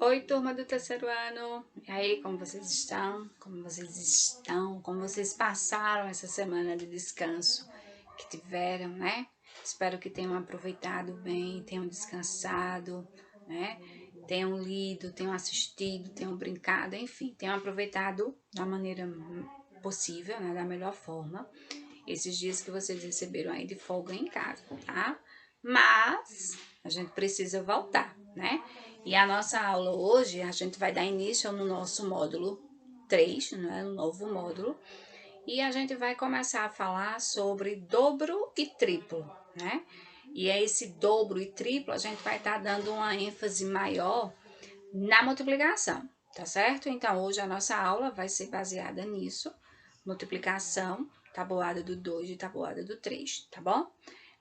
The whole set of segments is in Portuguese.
Oi, turma do terceiro ano. E aí, como vocês estão? Como vocês passaram essa semana de descanso que tiveram, né? Espero que tenham aproveitado bem, tenham descansado, né? Tenham lido, tenham assistido, tenham brincado, enfim, tenham aproveitado da maneira possível, né? Da melhor forma, esses dias que vocês receberam aí de folga em casa, tá? Mas a gente precisa voltar, né? E a nossa aula hoje, a gente vai dar início no nosso módulo 3, né? No novo módulo. E a gente vai começar a falar sobre dobro e triplo, né? E é esse dobro e triplo, a gente vai estar dando uma ênfase maior na multiplicação, tá certo? Então, hoje a nossa aula vai ser baseada nisso, multiplicação, tabuada do 2 e tabuada do 3, tá bom?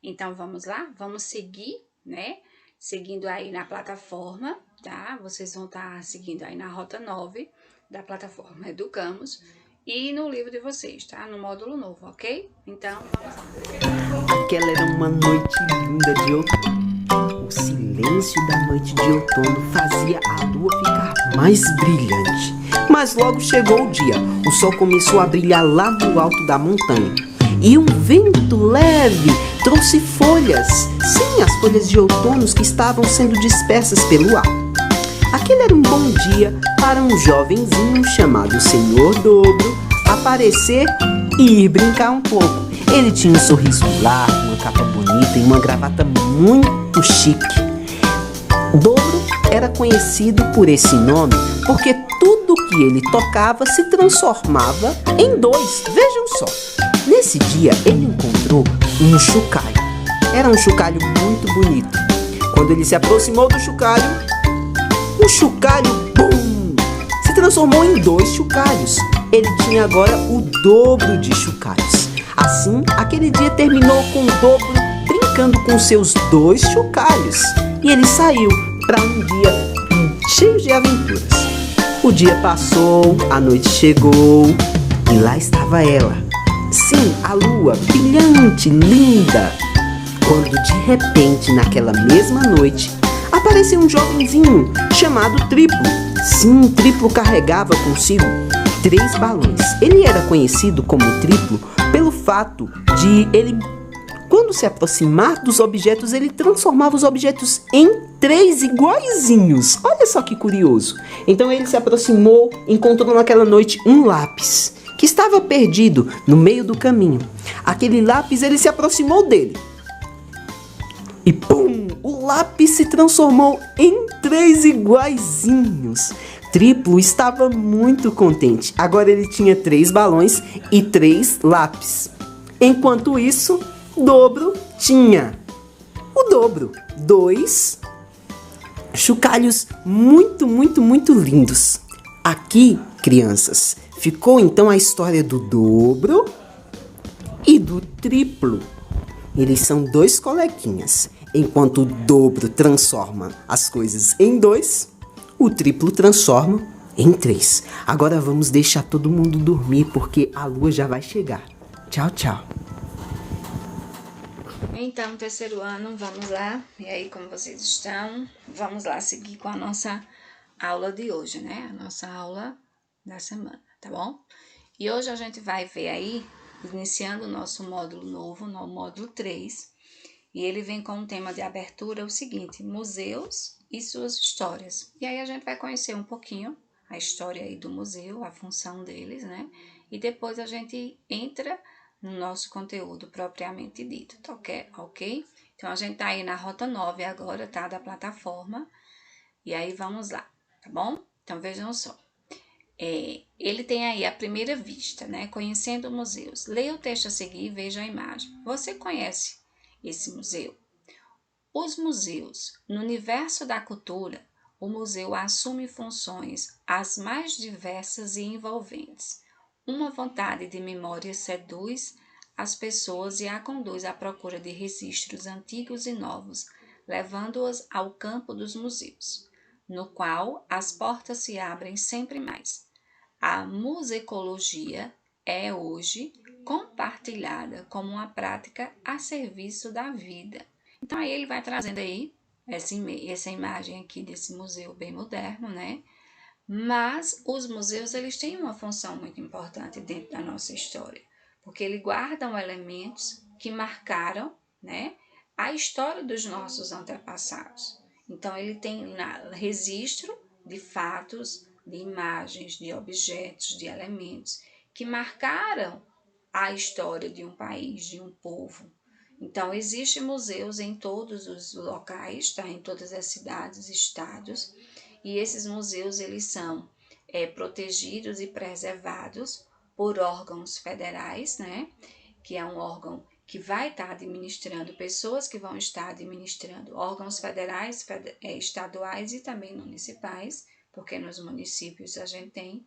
Então, vamos lá? Vamos seguir, né? Seguindo aí na plataforma, tá? Vocês vão estar seguindo aí na rota 9 da plataforma Educamos e no livro de vocês, tá? No módulo novo, ok? Então, vamos lá. Aquela era uma noite linda de outono. O silêncio da noite de outono fazia a lua ficar mais brilhante. Mas logo chegou o dia. O sol começou a brilhar lá no alto da montanha. E um vento leve trouxe folhas. Sim, as folhas de outono que estavam sendo dispersas pelo ar. Aquele era um bom dia para um jovenzinho chamado Senhor Dobro aparecer e ir brincar um pouco. Ele tinha um sorriso largo, uma capa bonita e uma gravata muito chique. Dobro era conhecido por esse nome porque tudo que ele tocava se transformava em dois. Vejam só. Nesse dia ele encontrou um chocalho. Era um chocalho muito bonito. Quando ele se aproximou do chocalho, o chocalho, bum, se transformou em dois chocalhos. Ele tinha agora o dobro de chocalhos. Assim, aquele dia terminou com o dobro brincando com seus dois chocalhos. E ele saiu para um dia cheio de aventuras. O dia passou, a noite chegou e lá estava ela. Sim, a lua, brilhante, linda. Quando de repente, naquela mesma noite, apareceu um jovenzinho chamado Triplo. Sim, Triplo carregava consigo 3 balões. Ele era conhecido como Triplo pelo fato de ele, quando se aproximar dos objetos, ele transformava os objetos em 3 iguaizinhos. Olha só que curioso. Então ele se aproximou, encontrou naquela noite um lápis que estava perdido no meio do caminho. Aquele lápis, ele se aproximou dele. E pum! O lápis se transformou em 3 iguaizinhos. Triplo estava muito contente. Agora ele tinha 3 balões e 3 lápis. Enquanto isso, Dobro tinha o dobro. 2 chocalhos muito lindos. Aqui, crianças, ficou então a história do dobro e do triplo. Eles são 2 coleguinhas. Enquanto o dobro transforma as coisas em 2, o triplo transforma em 3. Agora vamos deixar todo mundo dormir porque a lua já vai chegar. Tchau, tchau. Então, terceiro ano, vamos lá. E aí, como vocês estão? Vamos lá seguir com a nossa aula de hoje, né? A nossa aula da semana, tá bom? E hoje a gente vai ver aí, iniciando o nosso módulo novo, no módulo 3, e ele vem com um tema de abertura o seguinte: museus e suas histórias. E aí a gente vai conhecer um pouquinho a história aí do museu, a função deles, né? E depois a gente entra no nosso conteúdo propriamente dito, tá ok? Então a gente tá aí na rota 9 agora, tá? Da plataforma. E aí vamos lá, tá bom? Então vejam só. Ele tem aí a primeira vista, né? Conhecendo museus. Leia o texto a seguir e veja a imagem. Você conhece esse museu? Os museus. No universo da cultura, o museu assume funções as mais diversas e envolventes. Uma vontade de memória seduz as pessoas e a conduz à procura de registros antigos e novos, levando-as ao campo dos museus, no qual as portas se abrem sempre mais. A musicologia é hoje compartilhada como uma prática a serviço da vida. Então aí ele vai trazendo aí essa imagem aqui desse museu bem moderno, né? Mas os museus, eles têm uma função muito importante dentro da nossa história, porque eles guardam elementos que marcaram, né, a história dos nossos antepassados. Então, ele tem registro de fatos, de imagens, de objetos, de elementos que marcaram a história de um país, de um povo. Então, existem museus em todos os locais, tá? Em todas as cidades, estados, e esses museus, eles são protegidos e preservados por órgãos federais, né? Que é um órgão que vai estar administrando, pessoas que vão estar administrando, órgãos federais, estaduais e também municipais, porque nos municípios a gente tem,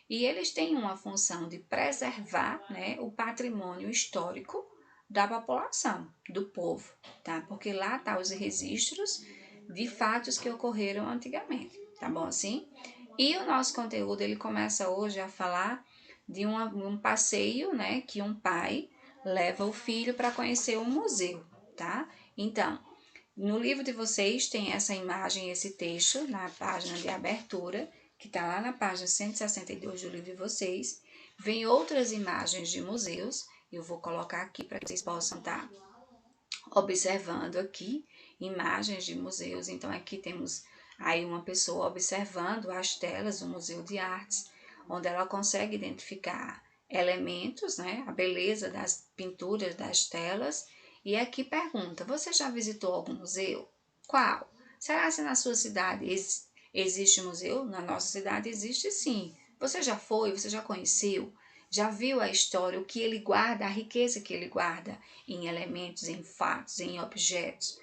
e eles têm uma função de preservar, né, o patrimônio histórico da população, do povo, tá? Porque lá tá os registros de fatos que ocorreram antigamente, tá bom assim? E o nosso conteúdo, ele começa hoje a falar de um passeio, né, que um pai leva o filho para conhecer um museu, tá? Então, no livro de vocês tem essa imagem, esse texto na página de abertura, que está lá na página 162 do livro de vocês. Vem outras imagens de museus, eu vou colocar aqui para que vocês possam estar observando aqui imagens de museus. Então aqui temos aí uma pessoa observando as telas do Museu de Artes, onde ela consegue identificar elementos, né, a beleza das pinturas das telas. E aqui pergunta: você já visitou algum museu? Qual? Será que na sua cidade existe museu? Na nossa cidade existe sim. Você já foi? Você já conheceu? Já viu a história, o que ele guarda, a riqueza que ele guarda em elementos, em fatos, em objetos?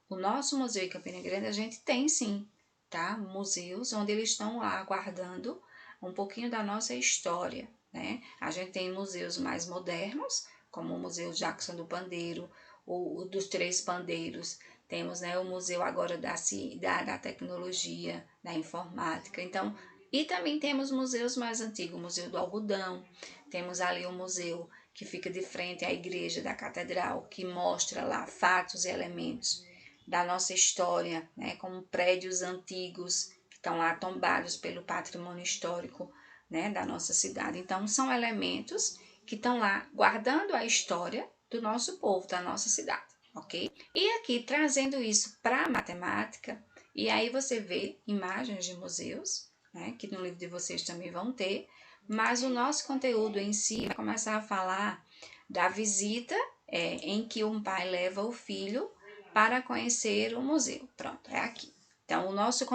O nosso museu em Campina Grande a gente tem sim, tá? Museus onde eles estão lá guardando um pouquinho da nossa história, né? A gente tem museus mais modernos, como o Museu Jackson do Pandeiro, o dos Três Pandeiros. Temos, né, o museu agora da tecnologia, da informática. Então, e também temos museus mais antigos, o Museu do Algodão. Temos ali um museu que fica de frente à igreja da catedral, que mostra lá fatos e elementos da nossa história, né, como prédios antigos que estão lá tombados pelo patrimônio histórico, né, da nossa cidade. Então, são elementos que estão lá guardando a história do nosso povo, da nossa cidade, ok? E aqui, trazendo isso para a matemática, e aí você vê imagens de museus, né, que no livro de vocês também vão ter, mas o nosso conteúdo em si vai começar a falar da visita em que um pai leva o filho para conhecer o museu. Pronto, é aqui. Então, o nosso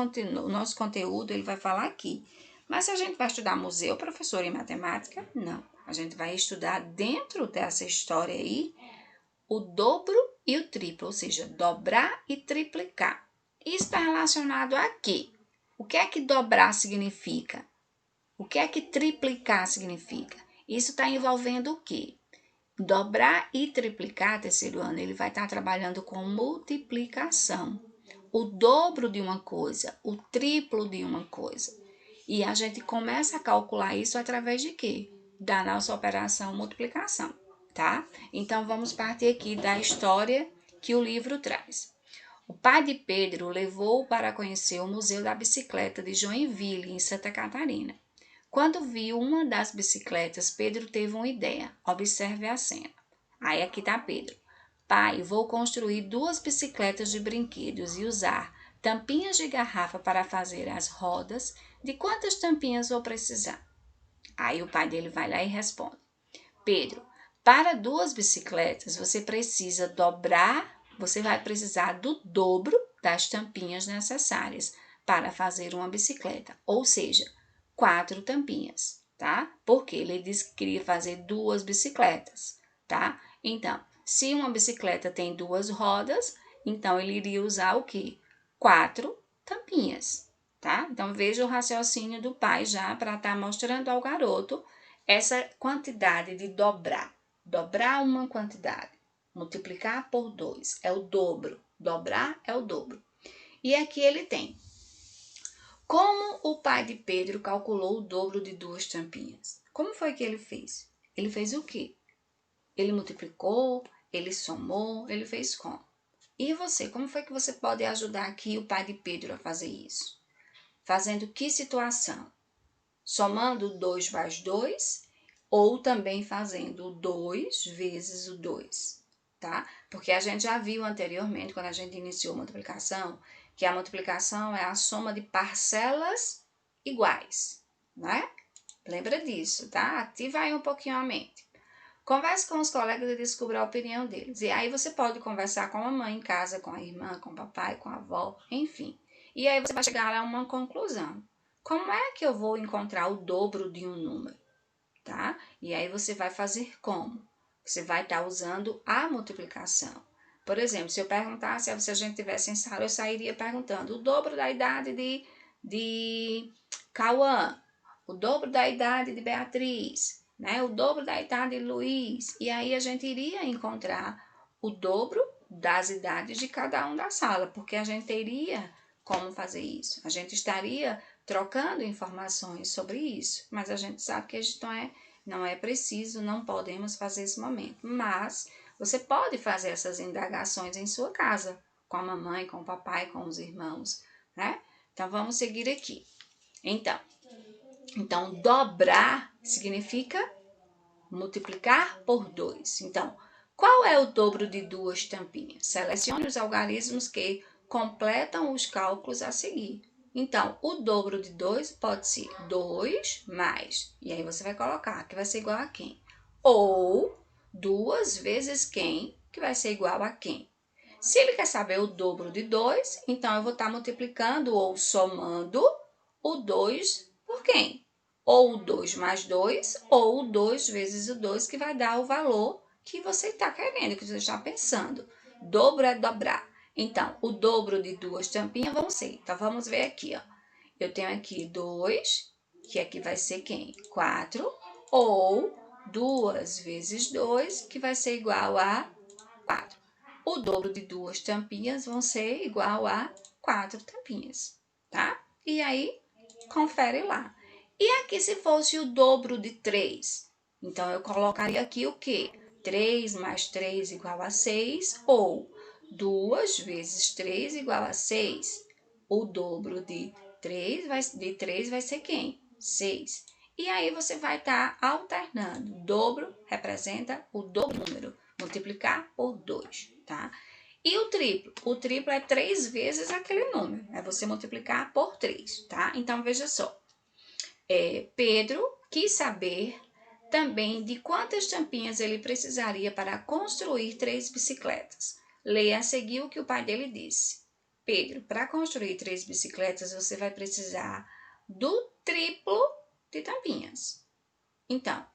conteúdo ele vai falar aqui. Mas se a gente vai estudar museu, professor, em matemática, não. A gente vai estudar dentro dessa história aí o dobro e o triplo, ou seja, dobrar e triplicar. Isso está relacionado a quê? O que é que dobrar significa? O que é que triplicar significa? Isso está envolvendo o quê? Dobrar e triplicar, terceiro ano, ele vai estar trabalhando com multiplicação. O dobro de uma coisa, o triplo de uma coisa. E a gente começa a calcular isso através de quê? Da nossa operação multiplicação, tá? Então, vamos partir aqui da história que o livro traz. O pai de Pedro levou-o para conhecer o Museu da Bicicleta de Joinville, em Santa Catarina. Quando viu uma das bicicletas, Pedro teve uma ideia. Observe a cena. Aí aqui está Pedro. Pai, vou construir 2 bicicletas de brinquedos e usar tampinhas de garrafa para fazer as rodas. De quantas tampinhas vou precisar? Aí o pai dele vai lá e responde: Pedro, para 2 bicicletas você vai precisar do dobro das tampinhas necessárias para fazer uma bicicleta, ou seja, 4 tampinhas, tá? Porque ele disse que queria fazer 2 bicicletas, tá? Então, se uma bicicleta tem 2 rodas, então ele iria usar o quê? 4 tampinhas, tá? Então, veja o raciocínio do pai já para estar mostrando ao garoto essa quantidade de dobrar. Dobrar uma quantidade, multiplicar por 2 é o dobro. Dobrar é o dobro. E aqui ele tem: como o pai de Pedro calculou o dobro de 2 tampinhas? Como foi que ele fez? Ele fez o quê? Ele multiplicou, ele somou, ele fez como? E você, como foi que você pode ajudar aqui o pai de Pedro a fazer isso? Fazendo que situação? Somando 2 mais 2 ou também fazendo 2 vezes o 2, tá? Porque a gente já viu anteriormente, quando a gente iniciou a multiplicação, que a multiplicação é a soma de parcelas iguais, né? Lembra disso, tá? Ativa aí um pouquinho a mente. Converse com os colegas e descubra a opinião deles. E aí você pode conversar com a mamãe em casa, com a irmã, com o papai, com a avó, enfim. E aí você vai chegar a uma conclusão. Como é que eu vou encontrar o dobro de um número, tá? E aí você vai fazer como? Você vai estar usando a multiplicação. Por exemplo, se eu perguntasse, se a gente estivesse em sala, eu sairia perguntando o dobro da idade de Cauã, o dobro da idade de Beatriz, né? O dobro da idade de Luiz. E aí a gente iria encontrar o dobro das idades de cada um da sala, porque a gente teria como fazer isso. A gente estaria trocando informações sobre isso, mas a gente sabe que a gente não é preciso, não podemos fazer esse momento. Mas você pode fazer essas indagações em sua casa, com a mamãe, com o papai, com os irmãos, né? Então, vamos seguir aqui. Então, dobrar significa multiplicar por 2. Então, qual é o dobro de 2 tampinhas? Selecione os algarismos que completam os cálculos a seguir. Então, o dobro de 2 pode ser 2 mais, e aí você vai colocar que vai ser igual a quem? Ou 2 vezes quem, que vai ser igual a quem? Se ele quer saber o dobro de 2, então eu vou estar multiplicando ou somando o 2 por quem? Ou o 2 mais 2, ou o 2 vezes o 2, que vai dar o valor que você está querendo, que você está pensando. Dobro é dobrar. Então, o dobro de 2 tampinhas vão ser. Então, vamos ver aqui, ó. Eu tenho aqui 2, que aqui vai ser quem? 4, ou 2 vezes 2, que vai ser igual a 4. O dobro de 2 tampinhas vão ser igual a 4 tampinhas, tá? E aí, confere lá. E aqui se fosse o dobro de 3? Então, eu colocaria aqui o quê? 3 mais 3 igual a 6, ou 2 vezes 3 igual a 6. O dobro de 3 vai ser quem? 6. E aí, você vai estar alternando. O dobro representa o dobro número. Multiplicar por 2, tá? E o triplo? O triplo é 3 vezes aquele número. É você multiplicar por 3, tá? Então, veja só. Pedro quis saber também de quantas tampinhas ele precisaria para construir 3 bicicletas. Leia a seguir o que o pai dele disse. Pedro, para construir 3 bicicletas, você vai precisar do triplo de tampinhas. Então,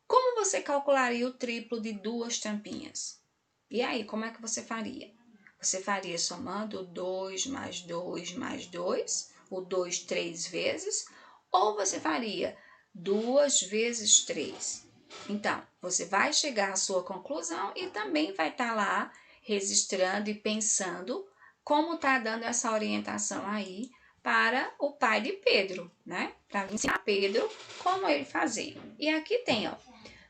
como você calcularia o triplo de 2 tampinhas? E aí, como é que você faria? Você faria somando 2 mais 2 mais 2, o 2 3 vezes, ou você faria 2 vezes 3. Então, você vai chegar à sua conclusão e também vai estar lá registrando e pensando como está dando essa orientação aí para o pai de Pedro, né? Para ensinar Pedro como ele fazer. E aqui tem, ó.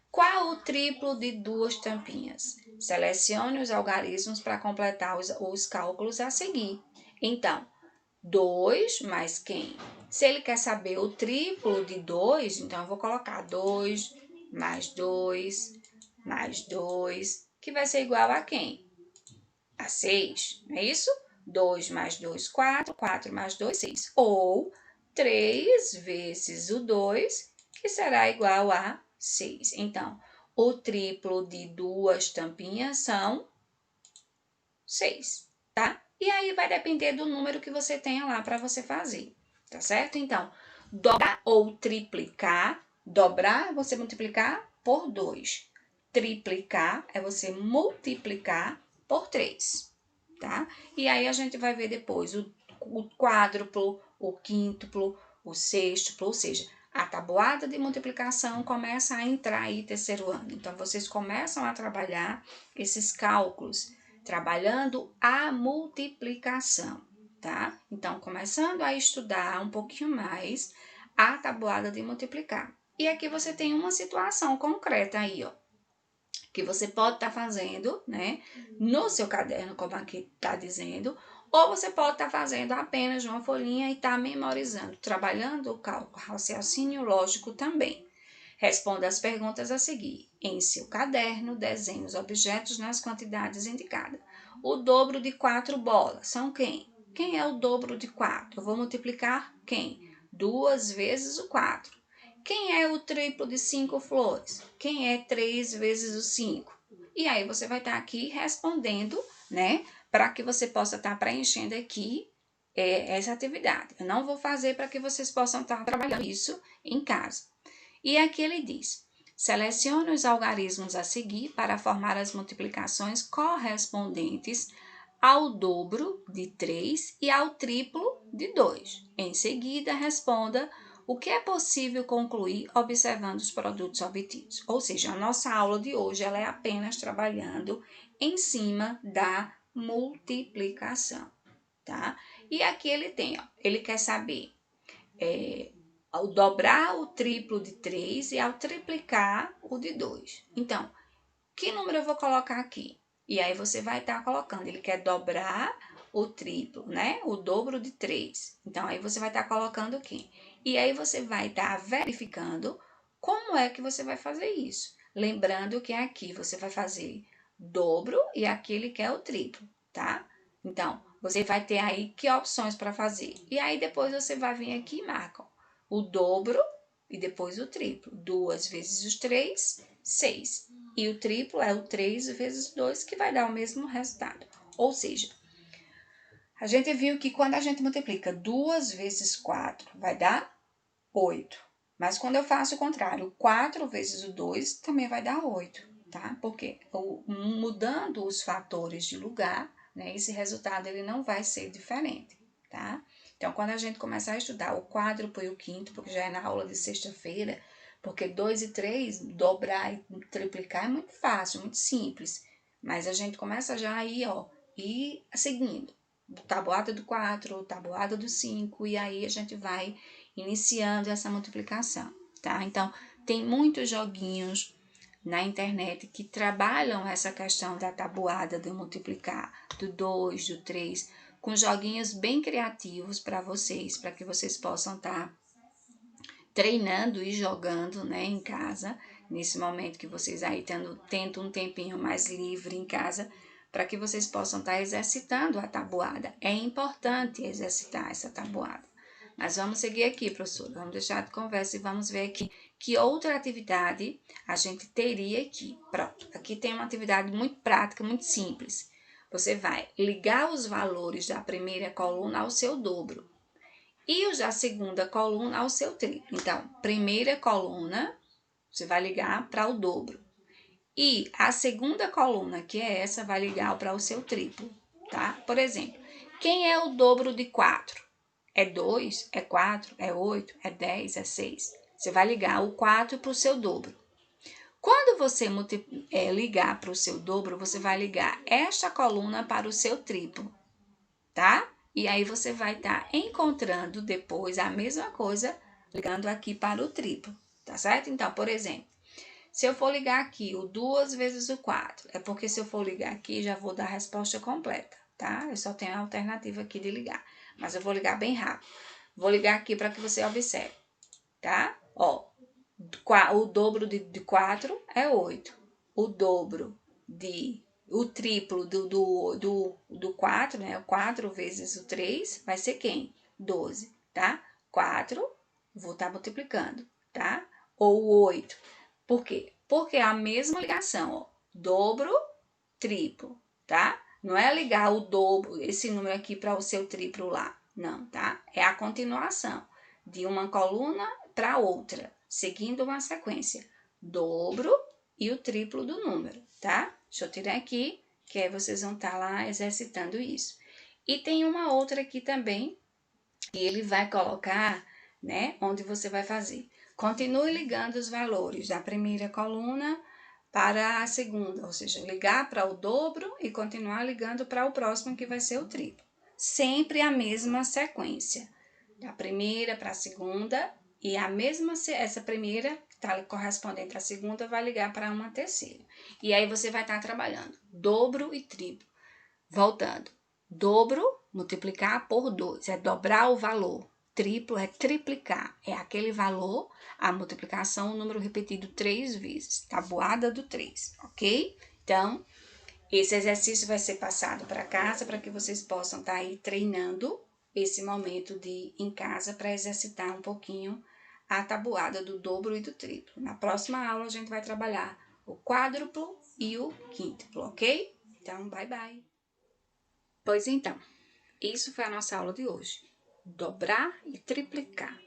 Qual o triplo de 2 tampinhas? Selecione os algarismos para completar os cálculos a seguir. Então, 2 mais quem? Se ele quer saber o triplo de 2, então eu vou colocar 2 mais 2 mais 2, que vai ser igual a quem? A 6, não é isso? 2 mais 2, 4, 4 mais 2, 6. Ou 3 vezes o 2, que será igual a 6. Então, o triplo de 2 tampinhas são 6, tá? E aí vai depender do número que você tenha lá para você fazer, tá certo? Então, dobrar ou triplicar. Dobrar é você multiplicar por 2. Triplicar é você multiplicar por 3, tá? E aí a gente vai ver depois o quádruplo, o quíntuplo, o sextuplo, ou seja, a tabuada de multiplicação começa a entrar aí terceiro ano. Então, vocês começam a trabalhar esses cálculos, trabalhando a multiplicação, tá? Então, começando a estudar um pouquinho mais a tabuada de multiplicar. E aqui você tem uma situação concreta aí, ó. que você pode estar fazendo, né, no seu caderno, como aqui está dizendo, ou você pode estar fazendo apenas uma folhinha e estar memorizando, trabalhando o cálculo, raciocínio lógico também. Responda as perguntas a seguir. Em seu caderno, desenhe os objetos nas quantidades indicadas. O dobro de 4 bolas são quem? Quem é o dobro de 4? Eu vou multiplicar quem? 2 vezes o 4. Quem é o triplo de 5 flores? Quem é 3 vezes o 5? E aí você vai estar aqui respondendo, né? Para que você possa estar preenchendo aqui essa atividade. Eu não vou fazer para que vocês possam estar trabalhando isso em casa. E aqui ele diz: selecione os algarismos a seguir para formar as multiplicações correspondentes ao dobro de 3 e ao triplo de 2. Em seguida, responda o que é possível concluir observando os produtos obtidos. Ou seja, a nossa aula de hoje ela é apenas trabalhando em cima da multiplicação, tá? E aqui ele tem, ó, ele quer saber ao dobrar o triplo de 3 e ao triplicar o de 2. Então, que número eu vou colocar aqui? E aí você vai estar colocando, ele quer dobrar o triplo, né? O dobro de 3. Então, aí você vai estar colocando aqui. E aí você vai estar verificando como é que você vai fazer isso. Lembrando que aqui você vai fazer dobro e aqui ele quer o triplo, tá? Então, você vai ter aí que opções para fazer. E aí depois você vai vir aqui e marca o dobro e depois o triplo. 2 vezes os 3, 6. E o triplo é o 3 vezes 2, que vai dar o mesmo resultado. Ou seja, a gente viu que quando a gente multiplica 2 vezes 4, vai dar 8. Mas quando eu faço o contrário, 4 vezes o 2 também vai dar 8, tá? Porque mudando os fatores de lugar, né, esse resultado ele não vai ser diferente, tá? Então, quando a gente começar a estudar o quádruplo e o quinto, porque já é na aula de sexta-feira, porque 2 e 3, dobrar e triplicar é muito fácil, muito simples. Mas a gente começa já aí, ó, e seguindo. Tabuada do 4, tabuada do 5, e aí a gente vai iniciando essa multiplicação, tá? Então, tem muitos joguinhos na internet que trabalham essa questão da tabuada, de multiplicar, do 2, do 3, com joguinhos bem criativos para que vocês possam estar treinando e jogando, né, em casa, nesse momento que vocês aí tendo um tempinho mais livre em casa, para que vocês possam estar exercitando a tabuada. É importante exercitar essa tabuada. Mas vamos seguir aqui, professora. Vamos deixar de conversa e vamos ver aqui que outra atividade a gente teria aqui. Pronto, aqui tem uma atividade muito prática, muito simples. Você vai ligar os valores da primeira coluna ao seu dobro e os da segunda coluna ao seu triplo. Então, primeira coluna, você vai ligar para o dobro. E a segunda coluna, que é essa, vai ligar para o seu triplo, tá? Por exemplo, quem é o dobro de 4? É 2, é 4, é 8, é 10, é 6. Você vai ligar o 4 para o seu dobro. Quando você ligar para o seu dobro, você vai ligar esta coluna para o seu triplo, tá? E aí você vai estar encontrando depois a mesma coisa, ligando aqui para o triplo, tá certo? Então, por exemplo, se eu for ligar aqui o 2 vezes o 4, é porque se eu for ligar aqui, já vou dar a resposta completa, tá? Eu só tenho a alternativa aqui de ligar, mas eu vou ligar bem rápido. Vou ligar aqui para que você observe, tá? Ó, o dobro de 4 é 8. O triplo do 4, né? O 4 vezes o 3 vai ser quem? 12, tá? 4, vou estar multiplicando, tá? Ou 8. Por quê? Porque é a mesma ligação, ó. Dobro, triplo, tá? Não é ligar o dobro, esse número aqui para o seu triplo lá. Não, tá? É a continuação de uma coluna para outra, seguindo uma sequência. Dobro e o triplo do número, tá? Deixa eu tirar aqui, que aí vocês vão estar lá exercitando isso. E tem uma outra aqui também, que ele vai colocar, né, onde você vai fazer. Continue ligando os valores da primeira coluna para a segunda, ou seja, ligar para o dobro e continuar ligando para o próximo, que vai ser o triplo. Sempre a mesma sequência, da primeira para a segunda, e essa primeira está correspondente à segunda vai ligar para uma terceira. E aí você vai estar trabalhando dobro e triplo. Voltando, dobro, multiplicar por 2, é dobrar o valor. Triplo é triplicar, é aquele valor, a multiplicação, o número repetido 3 vezes, tabuada do 3, ok? Então, esse exercício vai ser passado para casa para que vocês possam estar aí treinando esse momento em casa para exercitar um pouquinho a tabuada do dobro e do triplo. Na próxima aula a gente vai trabalhar o quádruplo e o quíntuplo, ok? Então, bye bye! Pois então, isso foi a nossa aula de hoje. Dobrar e triplicar.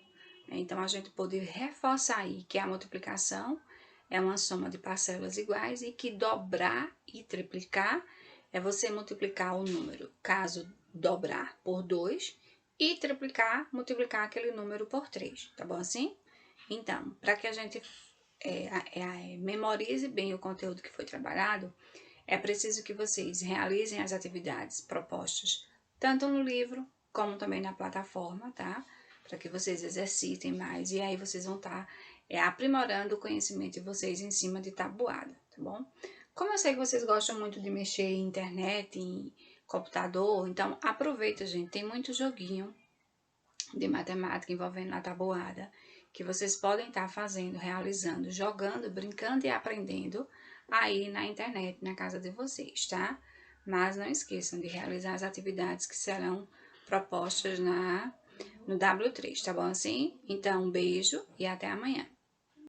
Então, a gente pode reforçar aí que a multiplicação é uma soma de parcelas iguais e que dobrar e triplicar é você multiplicar o número, caso dobrar por 2, e triplicar, multiplicar aquele número por 3, tá bom assim? Então, para que a gente memorize bem o conteúdo que foi trabalhado, é preciso que vocês realizem as atividades propostas tanto no livro como também na plataforma, tá? Para que vocês exercitem mais e aí vocês vão estar aprimorando o conhecimento de vocês em cima de tabuada, tá bom? Como eu sei que vocês gostam muito de mexer em internet, em computador, então aproveita, gente, tem muito joguinho de matemática envolvendo a tabuada que vocês podem estar fazendo, realizando, jogando, brincando e aprendendo aí na internet, na casa de vocês, tá? Mas não esqueçam de realizar as atividades que serão propostas no W3, tá bom assim? Então, um beijo e até amanhã.